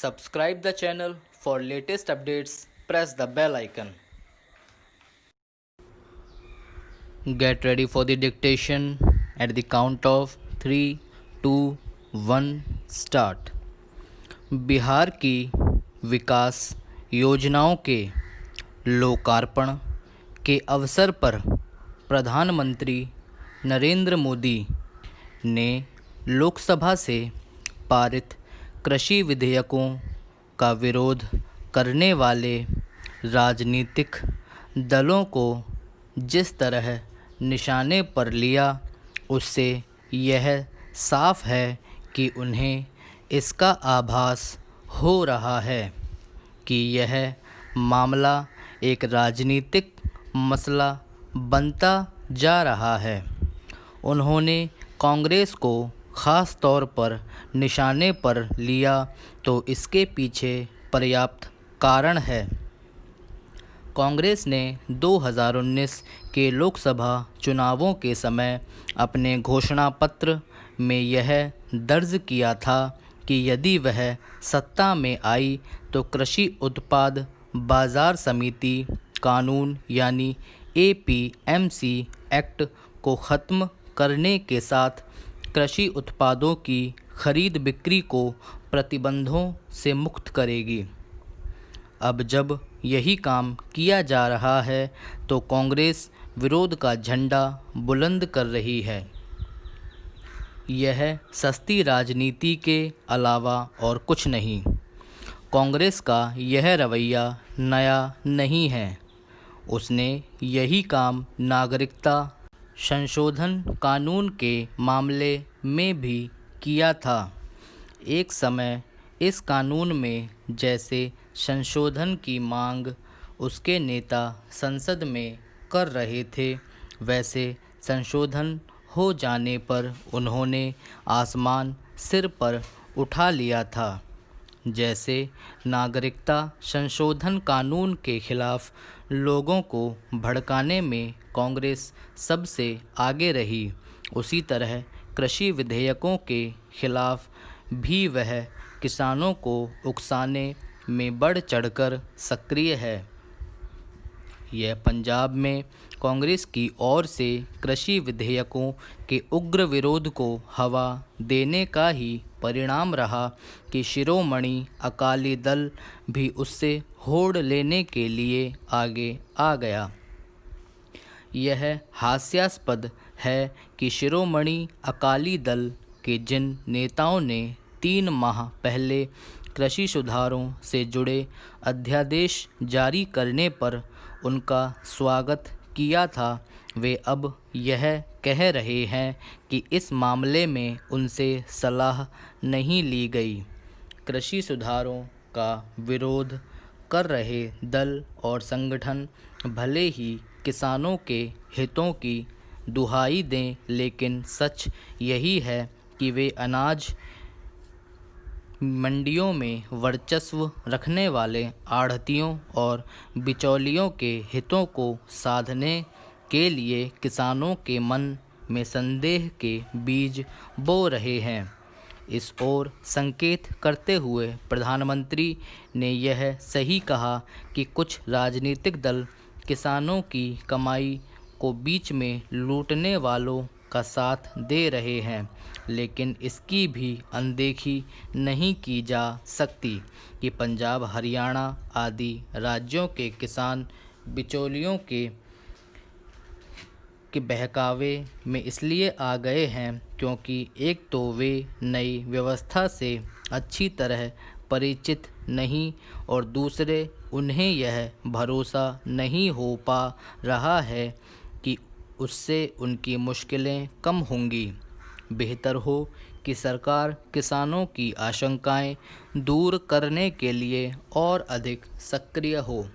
Subscribe the channel for latest updates. Press the bell icon. Get ready for the dictation at the count of 3, 2, 1, start. Bihar की विकास योजनाओं के लोकार्पण के अवसर पर प्रधानमंत्री नरेंद्र मोदी ने लोकसभा से पारित कृषि विधेयकों का विरोध करने वाले राजनीतिक दलों को जिस तरह निशाने पर लिया, उससे यह साफ है कि उन्हें इसका आभास हो रहा है कि यह मामला एक राजनीतिक मसला बनता जा रहा है। उन्होंने कांग्रेस को ख़ास तौर पर निशाने पर लिया तो इसके पीछे पर्याप्त कारण है। कांग्रेस ने 2019 के लोकसभा चुनावों के समय अपने घोषणा पत्र में यह दर्ज किया था कि यदि वह सत्ता में आई तो कृषि उत्पाद बाजार समिति कानून यानी APMC एक्ट को ख़त्म करने के साथ कृषि उत्पादों की खरीद बिक्री को प्रतिबंधों से मुक्त करेगी। अब जब यही काम किया जा रहा है तो कांग्रेस विरोध का झंडा बुलंद कर रही है। यह सस्ती राजनीति के अलावा और कुछ नहीं। कांग्रेस का यह रवैया नया नहीं है। उसने यही काम नागरिकता संशोधन कानून के मामले में भी किया था। एक समय इस कानून में जैसे संशोधन की मांग उसके नेता संसद में कर रहे थे, वैसे संशोधन हो जाने पर उन्होंने आसमान सिर पर उठा लिया था। जैसे नागरिकता संशोधन कानून के खिलाफ लोगों को भड़काने में कांग्रेस सबसे आगे रही, उसी तरह कृषि विधेयकों के खिलाफ भी वह किसानों को उकसाने में बढ़ चढ़कर सक्रिय है। यह पंजाब में कांग्रेस की ओर से कृषि विधेयकों के उग्र विरोध को हवा देने का ही परिणाम रहा कि शिरोमणि अकाली दल भी उससे होड़ लेने के लिए आगे आ गया। यह हास्यास्पद है कि शिरोमणि अकाली दल के जिन नेताओं ने 3 माह पहले कृषि सुधारों से जुड़े अध्यादेश जारी करने पर उनका स्वागत किया था, वे अब यह कह रहे हैं कि इस मामले में उनसे सलाह नहीं ली गई। कृषि सुधारों का विरोध कर रहे दल और संगठन भले ही किसानों के हितों की दुहाई दें, लेकिन सच यही है कि वे अनाज मंडियों में वर्चस्व रखने वाले आढ़तियों और बिचौलियों के हितों को साधने के लिए किसानों के मन में संदेह के बीज बो रहे हैं। इस ओर संकेत करते हुए प्रधानमंत्री ने यह सही कहा कि कुछ राजनीतिक दल किसानों की कमाई को बीच में लूटने वालों का साथ दे रहे हैं, लेकिन इसकी भी अनदेखी नहीं की जा सकती कि पंजाब, हरियाणा आदि राज्यों के किसान बिचौलियों के बहकावे में इसलिए आ गए हैं क्योंकि एक तो वे नई व्यवस्था से अच्छी तरह परिचित नहीं और दूसरे उन्हें यह भरोसा नहीं हो पा रहा है कि उससे उनकी मुश्किलें कम होंगी। बेहतर हो कि सरकार किसानों की आशंकाएं दूर करने के लिए और अधिक सक्रिय हो।